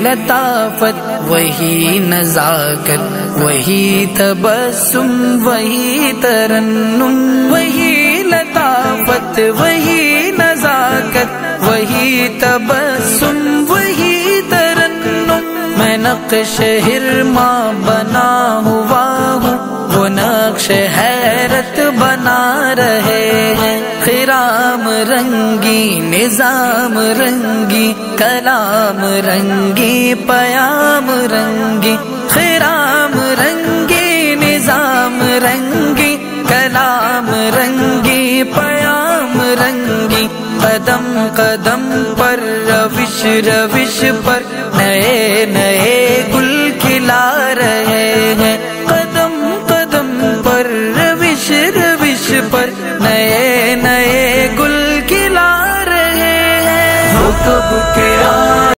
لطافت وہی نزاکت، وہی تبسم وہی ترنم، وہی لطافت وہی نزاکت وہی تبسم وہی ترنم۔ میں نقش حرما بنا ہوا ہوں، وہ نقش حیرت بنا رہے ہیں۔ خرام رنگی نظام رنگی کلام رنگی پیام رنگی، خرام رنگی نظام رنگی کلام رنگی پیام رنگی، قدم قدم پر روش روش پر نئے نئے گل کھلا رہے ہیں۔ قدم قدم پر روش روش پر نئے نئے گل کھلا رہے ہیں۔ وہ کب